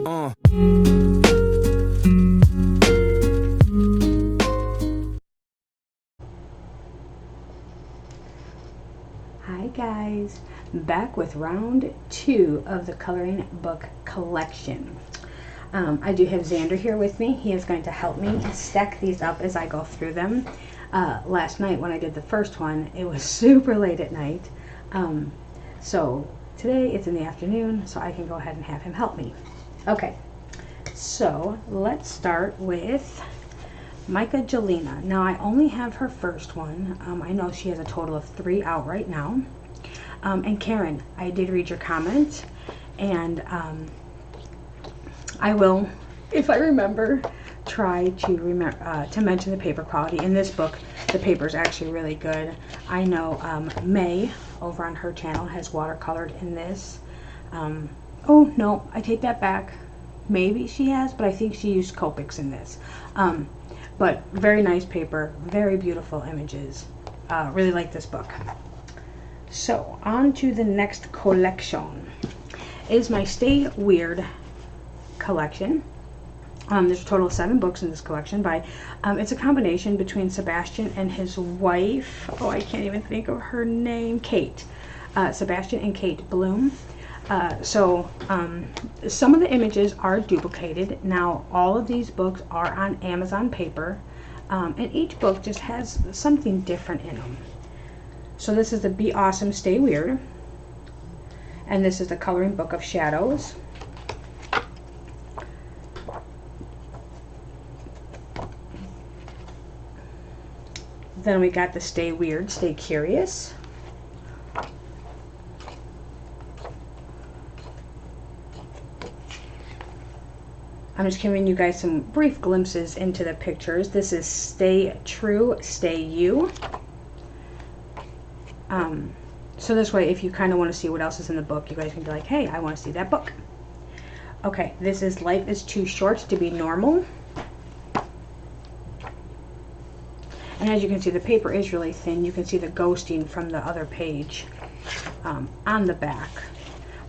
Hi guys, back with round 2 of the coloring book collection. I do have Xander here with me. He is going to help me stack these up as I go through them. Last night when I did the first one, it was super late at night. So today it's in the afternoon, so I can go ahead and have him help me. Okay, so let's start with Mica Jelena. Now I only have her first one. I know she has a total of 3 out right now. And Karen, I did read your comment, and I will, if I remember, try to mention the paper quality. In this book, the paper is actually really good. I know May over on her channel has watercolored in this. Oh no, I take that back. Maybe she has, but I think she used Copics in this. But very nice paper, very beautiful images. Really like this book. So on to the next collection. Is my Stay Weird collection. There's a total of 7 books in this collection by, it's a combination between Sebastian and his wife. Oh, I can't even think of her name. Kate. Sebastian and Kate Bloom. Some of the images are duplicated. Now, all of these books are on Amazon paper, and each book just has something different in them. So this is the Be Awesome, Stay Weird, and this is the Coloring Book of Shadows. Then we got the Stay Weird, Stay Curious. I'm just giving you guys some brief glimpses into the pictures. This is Stay True, Stay You. So this way, if you kind of want to see what else is in the book, you guys can be like, hey, I want to see that book. Okay, this is Life is Too Short to Be Normal. And as you can see, the paper is really thin. You can see the ghosting from the other page on the back.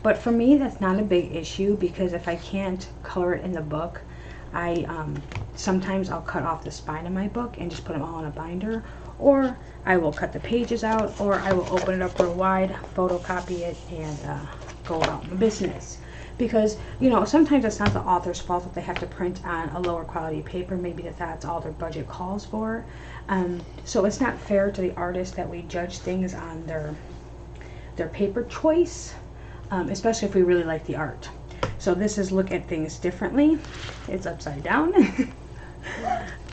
But for me, that's not a big issue, because if I can't color it in the book, sometimes I'll cut off the spine of my book and just put them all in a binder, or I will cut the pages out, or I will open it up real wide, photocopy it, and go about my business. Because, you know, sometimes it's not the author's fault that they have to print on a lower quality paper. Maybe that's all their budget calls for. So it's not fair to the artist that we judge things on their paper choice. Especially if we really like the art. So this is Look at Things Differently. It's upside down.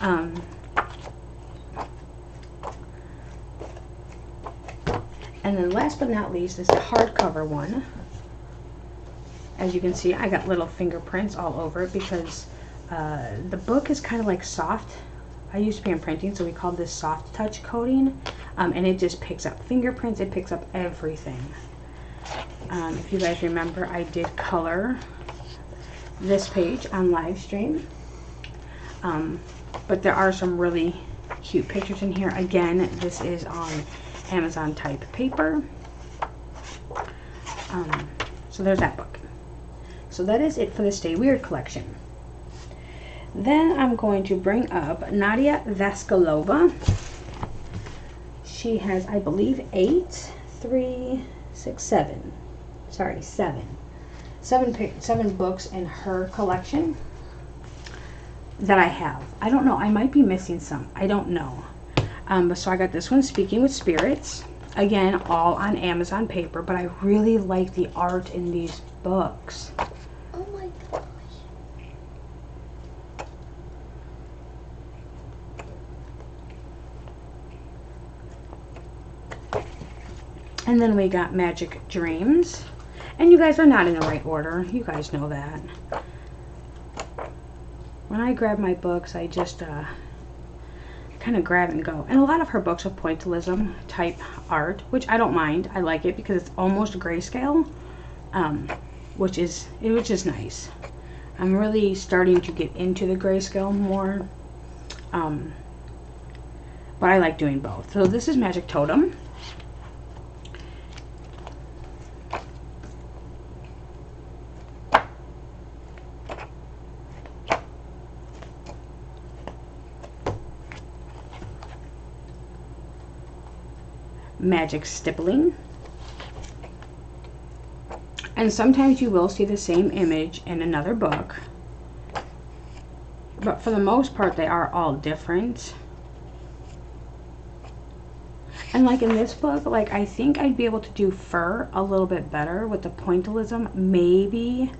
And then last but not least is the hardcover one. As you can see, I got little fingerprints all over it because the book is kind of like soft. I used to be in printing, so we called this soft touch coating. And it just picks up fingerprints. It picks up everything. If you guys remember, I did color this page on live stream, but there are some really cute pictures in here. Again, this is on Amazon type paper. So there's that book. So that is it for the Stay Weird collection. Then I'm going to bring up Nadia Vaskilova. She has, I believe, 7 books in her collection that I have. I don't know, I might be missing some, I don't know. So I got this one, Speaking with Spirits, again all on Amazon paper, but I really like the art in these books. Oh my gosh. And then we got Magic Dreams. And you guys are not in the right order. You guys know that. When I grab my books, I just kind of grab and go. And a lot of her books are Pointillism type art, which I don't mind. I like it because it's almost grayscale, which is nice. I'm really starting to get into the grayscale more, but I like doing both. So this is Magic Totem. magic stippling. And sometimes you will see the same image in another book, but for the most part they are all different. And like in this book, like I think I'd be able to do fur a little bit better with the pointillism, maybe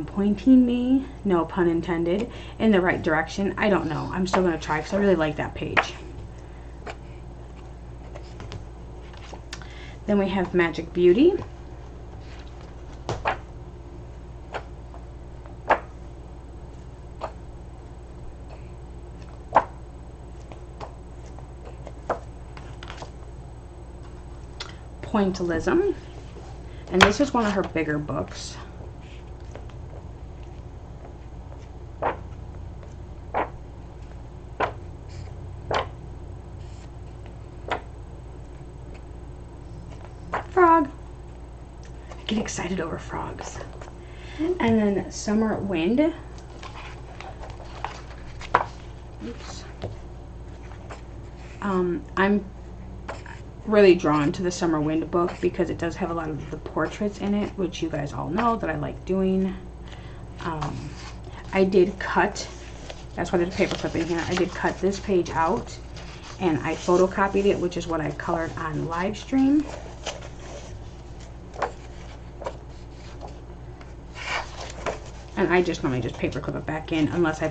pointing me, no pun intended, in the right direction. I don't know. I'm still going to try because I really like that page. Then we have Magic Beauty. Pointillism, and this is one of her bigger books. Frog. I get excited over frogs. And then Summer Wind. Oops. I'm really drawn to the Summer Wind book because it does have a lot of the portraits in it, which you guys all know that I like doing. I did cut, that's why there's a paper clip in here, I did cut this page out and I photocopied it, which is what I colored on live stream. And I just normally just paper clip it back in unless I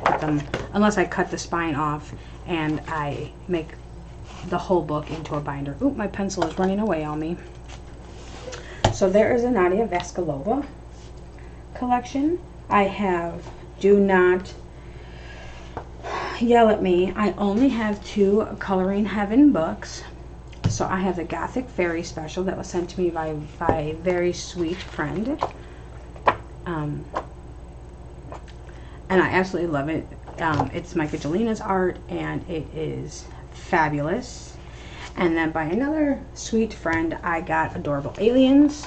cut the spine off and I make the whole book into a binder. Oop, my pencil is running away on me. So there is a Nadia Vaskilova collection. I have, do not yell at me, I only have 2 Coloring Heaven books. So I have the Gothic Fairy special that was sent to me by a very sweet friend. And I absolutely love it. It's Mica Jelena's art and it is fabulous. And then by another sweet friend I got Adorable Aliens,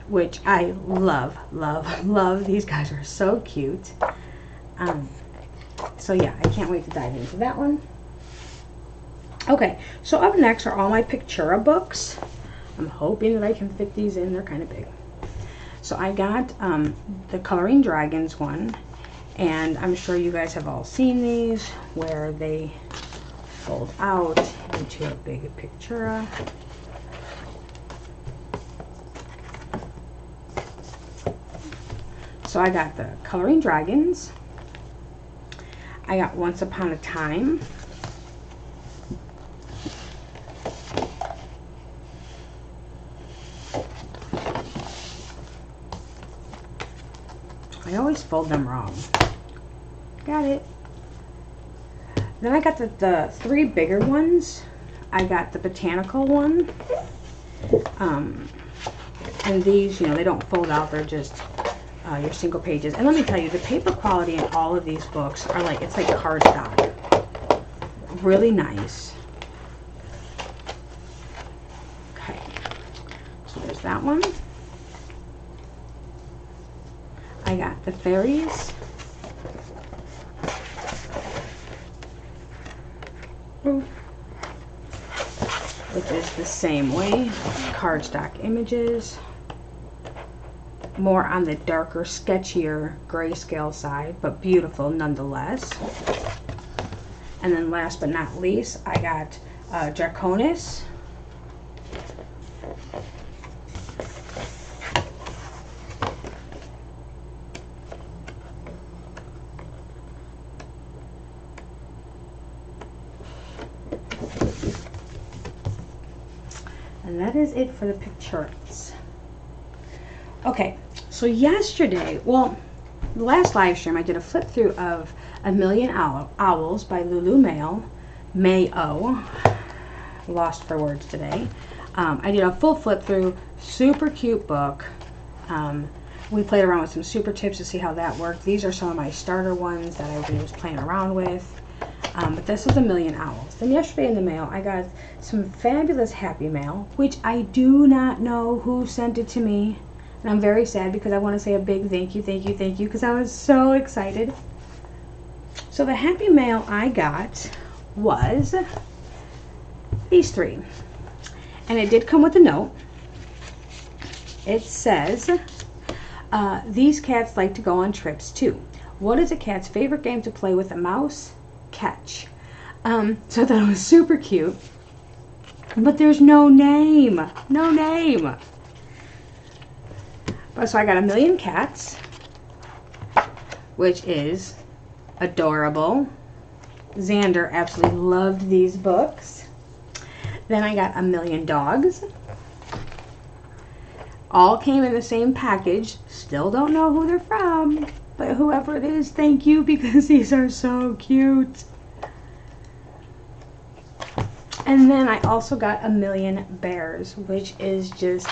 which I love. These guys are so cute. So yeah, I can't wait to dive into that one. Okay, so up next are all my Pictura books. I'm hoping that I can fit these in. They're kind of big. So I got the Coloring Dragons one, and I'm sure you guys have all seen these where they fold out into a big Pictura. So I got the Coloring Dragons. I got Once Upon a Time. I always fold them wrong. Got it. Then I got the 3 bigger ones. I got the Botanical one. And these, you know, they don't fold out. They're just your single pages. And let me tell you, the paper quality in all of these books are like, it's like cardstock. Really nice. Okay. So there's that one. I got the Faeries. Which is the same way. Cardstock images. More on the darker, sketchier grayscale side, but beautiful nonetheless. And then last but not least, I got Draconis. And that is it for the Picturas. Okay, so yesterday, well, the last live stream, I did a flip through of A Million Owls by Lulu Mayo. Lost for words today. I did a full flip through, super cute book. We played around with some super tips to see how that worked. These are some of my starter ones that I was playing around with. But this is A Million Owls. Then yesterday in the mail, I got some fabulous Happy Mail, which I do not know who sent it to me. And I'm very sad because I want to say a big thank you, because I was so excited. So the Happy Mail I got was these 3. And it did come with a note. It says, these cats like to go on trips too. What is a cat's favorite game to play with a mouse? Catch. So I thought it was super cute. But there's no name. No name. But so I got 1,000,000 cats, which is adorable. Xander absolutely loved these books. Then I got 1,000,000 dogs. All came in the same package. Still don't know who they're from, but whoever it is, thank you, because these are so cute. And then I also got 1,000,000 bears, which is just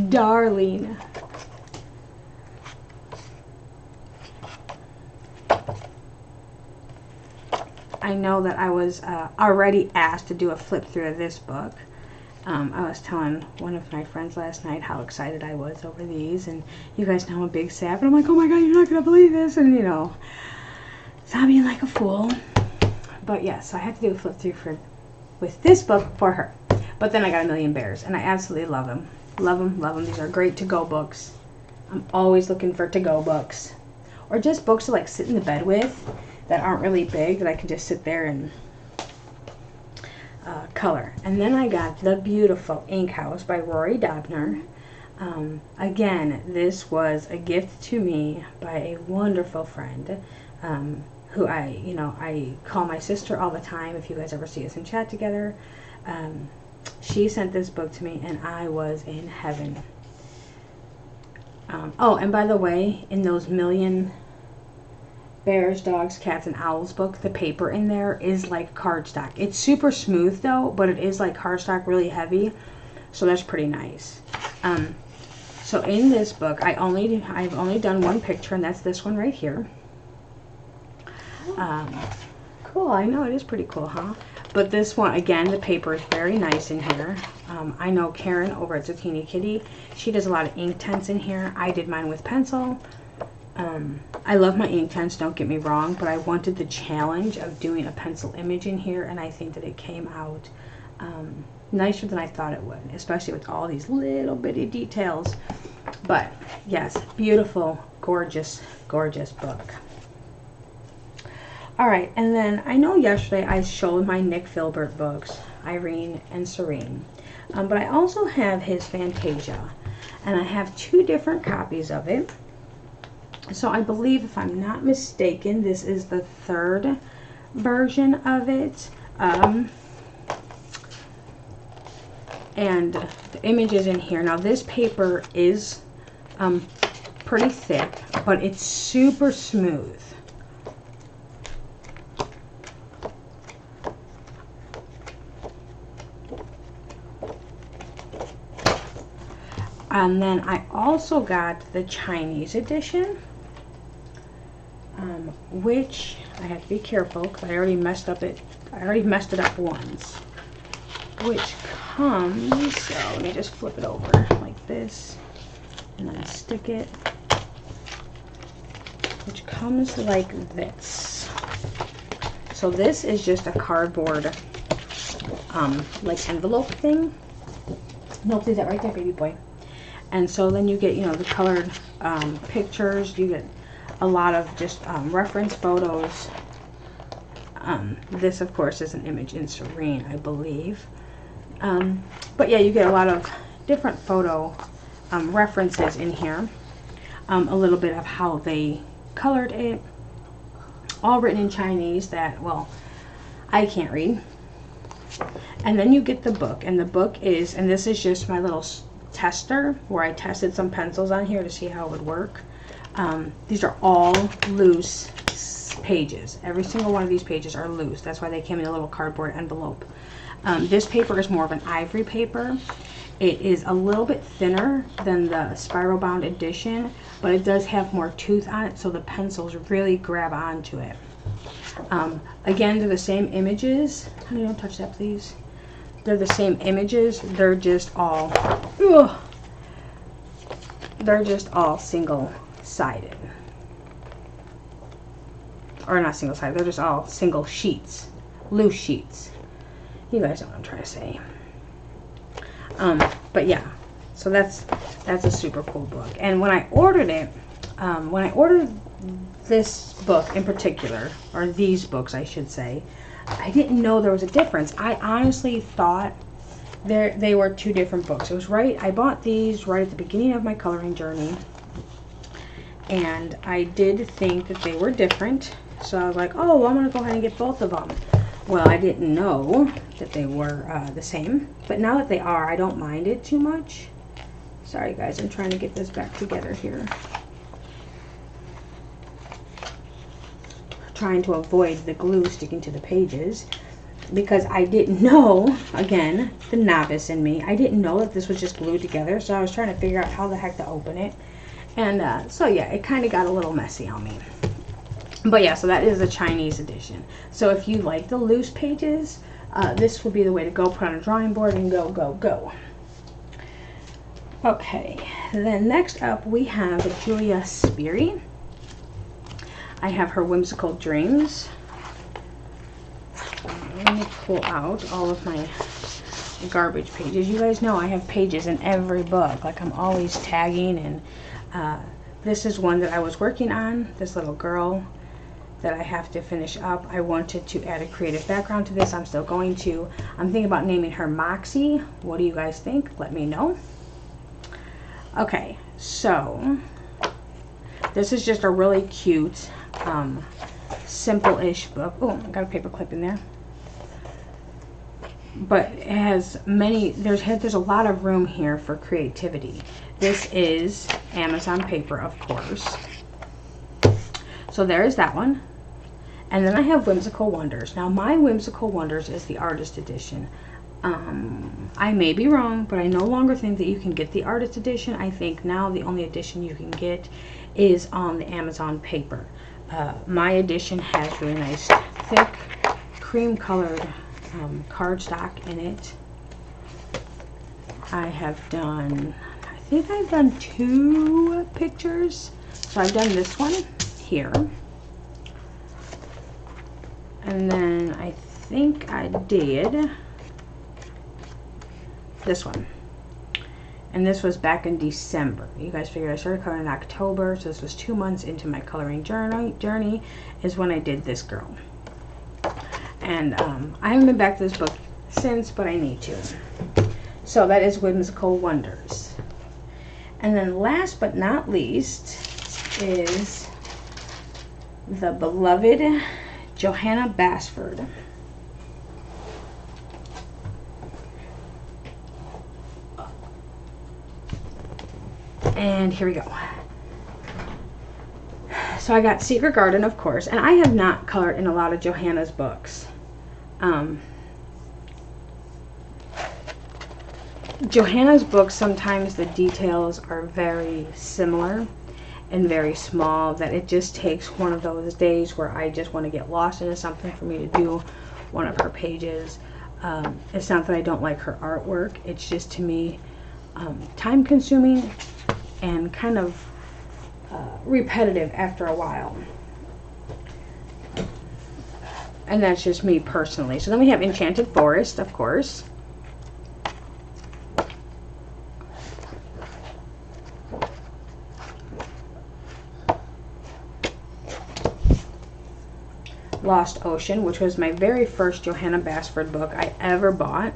darling. I know that I was already asked to do a flip through of this book. I was telling one of my friends last night how excited I was over these, and you guys know I'm a big sap, and I'm like, oh my god, you're not going to believe this, and you know, stop being like a fool. But yes, I had to do a flip through with this book for her. But then I got 1,000,000 bears, and I absolutely love them. Love them, love them. These are great to-go books. I'm always looking for to-go books. Or just books to like sit in the bed with that aren't really big, that I can just sit there and color. And then I got The Beautiful Ink House by Rory Dobner. Again, this was a gift to me by a wonderful friend who I call my sister all the time if you guys ever see us and chat together. She sent this book to me and I was in heaven. Oh, and by the way, in those 1,000,000 bears, dogs, cats, and owls book, the paper in there is like cardstock. It's super smooth though, but it is like cardstock, really heavy, so that's pretty nice. So in this book, I've only done one picture, and that's this one right here. Cool, I know, it is pretty cool, huh? But this one, again, the paper is very nice in here. I know Karen over at Zucchini Kitty, she does a lot of ink tents in here. I did mine with pencil. I love my ink tents, don't get me wrong, but I wanted the challenge of doing a pencil image in here, and I think that it came out nicer than I thought it would, especially with all these little bitty details. But yes, beautiful, gorgeous, gorgeous book. Alright, and then I know yesterday I showed my Nick Filbert books, Irene and Serene, but I also have his Fantasia, and I have 2 different copies of it. So I believe, if I'm not mistaken, this is the 3rd version of it. And the image is in here. Now this paper is pretty thick, but it's super smooth. And then I also got the Chinese edition, which I have to be careful because I already messed it up once. Which comes, so let me just flip it over like this and then stick it. Which comes like this. So this is just a cardboard like envelope thing. Nope, leave that right there, baby boy. And so then you get, you know, the colored pictures. You get a lot of just reference photos. This, of course, is an image in Serene, I believe. But yeah, you get a lot of different photo references in here. A little bit of how they colored it. All written in Chinese that, well, I can't read. And then you get the book. And the book is, and this is just my little tester where I tested some pencils on here to see how it would work. These are all loose pages. Every single one of these pages are loose. That's why they came in a little cardboard envelope. This paper is more of an ivory paper. It is a little bit thinner than the spiral bound edition, but it does have more tooth on it, so the pencils really grab onto it. Again, they're the same images. Honey, don't touch that, please. They're the same images. They're just all, they're just all single-sided. Or not single-sided, they're just all single sheets, loose sheets. You guys know what I'm trying to say. But yeah, so that's a super cool book. And when I ordered it, when I ordered this book in particular, or these books I should say, I didn't know there was a difference. I honestly thought they were two different books. It was right, I bought these right at the beginning of my coloring journey, and I did think that they were different. So I was like, oh, I'm going to go ahead and get both of them. Well, I didn't know that they were the same. But now that they are, I don't mind it too much. Sorry, guys. I'm trying to get this back together here. Trying to avoid the glue sticking to the pages. Because I didn't know, again, the novice in me, I didn't know that this was just glued together. So I was trying to figure out how the heck to open it. And so, yeah, it kind of got a little messy on me. But yeah, so that is a Chinese edition. So if you like the loose pages, this would be the way to go. Put on a drawing board and go, go, go. Okay, then next up we have Jelia Spiri. I have her Whimsical Dreams. Let me pull out all of my garbage pages. You guys know I have pages in every book. Like, I'm always tagging, and this is one that I was working on. This little girl that I have to finish up. I wanted to add a creative background to this. I'm still going to. I'm thinking about naming her Moxie. What do you guys think? Let me know. Okay, so this is just a really cute, simple-ish book. Oh, I got a paper clip in there. But it has many, there's a lot of room here for creativity. This is Amazon paper, of course. So there is that one. And then I have Whimsical Wonders. Now, my Whimsical Wonders is the artist edition. I may be wrong, but I no longer think that you can get the artist edition. I think now the only edition you can get is on the Amazon paper. My edition has really nice, thick, cream-colored cardstock in it. I think I've done 2 pictures. So I've done this one here, and then I think I did this one, and this was back in December. You guys figured I started coloring in October, so this was 2 months into my coloring journey is when I did this girl. And I haven't been back to this book since, but I need to. So that is Whimsical Wonders. And then last but not least is the beloved Johanna Basford. And here we go. So I got Secret Garden, of course, and I have not colored in a lot of Johanna's books. Johanna's books, sometimes the details are very similar and very small, that it just takes one of those days where I just want to get lost into something for me to do one of her pages. It's not that I don't like her artwork, it's just, to me, time consuming and kind of repetitive after a while. And that's just me personally. So then we have Enchanted Forest, of course. Lost Ocean, which was my very first Johanna Basford book I ever bought.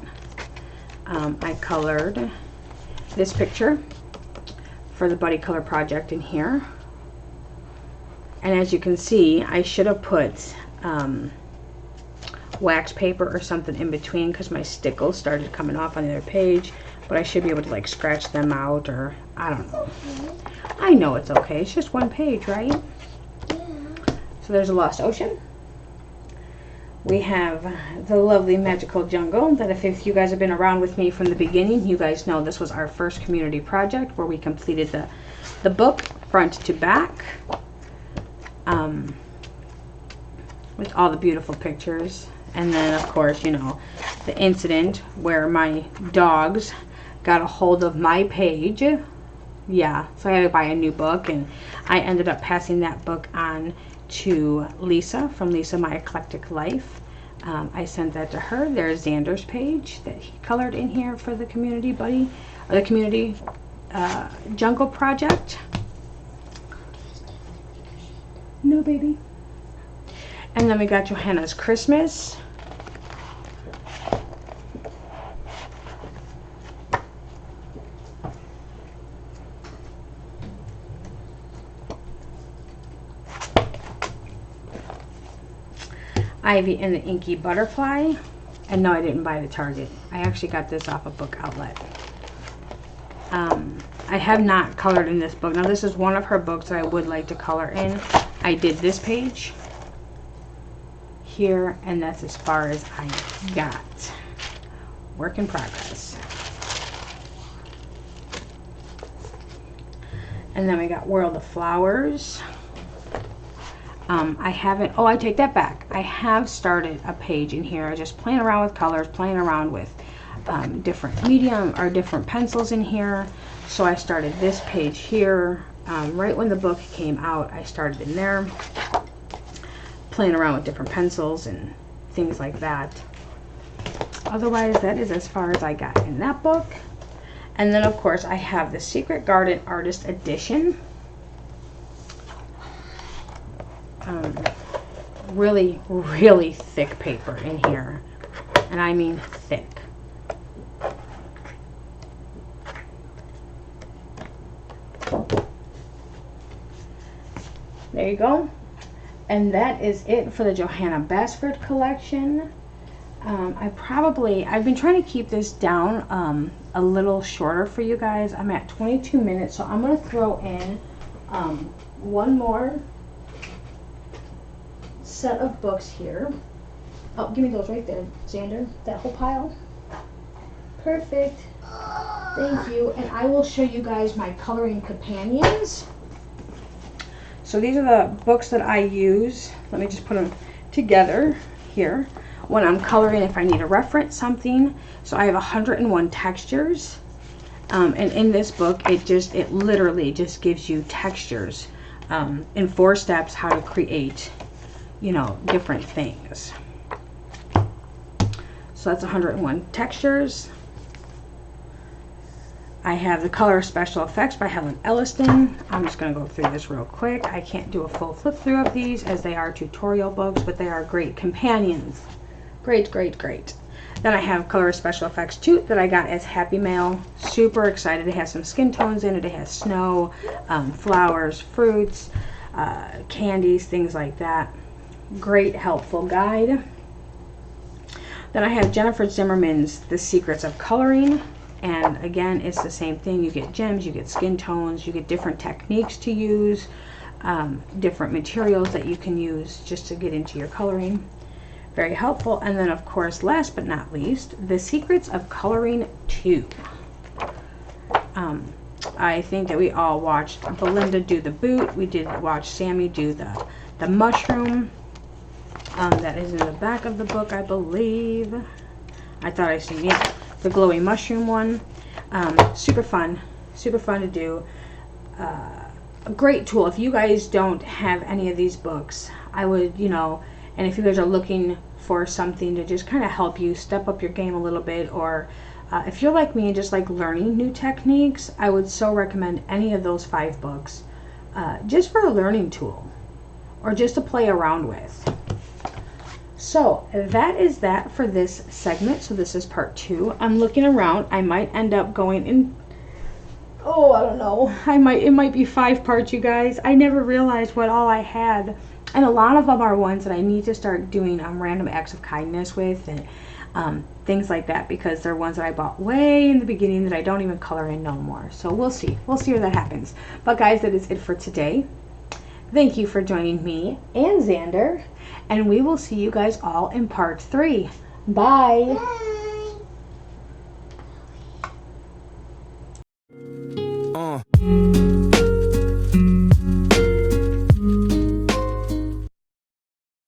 I colored this picture for the Buddy Color project in here. And as you can see, I should have put wax paper or something in between, because my stickles started coming off on the other page, but I should be able to like scratch them out, or I don't know. I know it's okay, it's just one page, right? Yeah. So there's a Lost Ocean. We have the lovely Magical Jungle, that if you guys have been around with me from the beginning, you guys know this was our first community project where we completed the book front to back, with all the beautiful pictures. And then, of course, you know, the incident where my dogs got a hold of my page. Yeah, so I had to buy a new book, and I ended up passing that book on to Lisa from Lisa My Eclectic Life. I sent that to her. There's Xander's page that he colored in here for the community buddy, or the community jungle project. No, baby. And then we got Johanna's Christmas. Ivy and the Inky Butterfly. And no, I didn't buy it at Target. I actually got this off a book outlet. I have not colored in this book. Now this is one of her books that I would like to color in. I did this page here, and that's as far as I got. Work in progress. And then we got World of Flowers. I haven't, oh, I take that back. I have started a page in here, just playing around with colors, playing around with different medium or different pencils in here. So I started this page here. Right when the book came out, I started in there, playing around with different pencils and things like that. Otherwise, that is as far as I got in that book. And then, of course, I have the Secret Garden Artist Edition. Really, really thick paper in here. And I mean thick. There you go. And that is it for the Johanna Basford collection. I've been trying to keep this down a little shorter for you guys. I'm at 22 minutes, so I'm going to throw in one more set of books here. Oh, give me those right there, Xander. That whole pile. Perfect. Thank you. And I will show you guys my coloring companions. So these are the books that I use. Let me just put them together here when I'm coloring if I need to reference something. So I have 101 textures. And in this book, it literally just gives you textures in 4 steps how to create, you know, different things. So that's 101 textures. I have the Color Special Effects by Helen Elliston. I'm just going to go through this real quick. I can't do a full flip through of these as they are tutorial books, but they are great companions. Great, great, great. Then I have Color Special Effects 2 that I got as Happy Mail. Super excited. It has some skin tones in it. It has snow, flowers, fruits, candies, things like that. Great, helpful guide. Then I have Jennifer Zimmerman's The Secrets of Coloring. And again, it's the same thing. You get gems, you get skin tones, you get different techniques to use, different materials that you can use just to get into your coloring. Very helpful. And then, of course, last but not least, The Secrets of Coloring 2. I think that we all watched Belinda do the boot. We did watch Sammy do the mushroom. That is in the back of the book, I believe. I thought I seen it. The glowy mushroom one. Super fun to do. A great tool. If you guys don't have any of these books, I would, you know, and if you guys are looking for something to just kind of help you step up your game a little bit, or if you're like me and just like learning new techniques, I would so recommend any of those 5 books just for a learning tool or just to play around with. So that is that for this segment. So this is part 2. I'm looking around. I might end up going in, oh, I don't know. It might be 5 parts, you guys. I never realized what all I had. And a lot of them are ones that I need to start doing random acts of kindness with and things like that, because they're ones that I bought way in the beginning that I don't even color in no more. So we'll see. We'll see where that happens. But guys, that is it for today. Thank you for joining me and Xander. And we will see you guys all in part 3. Bye.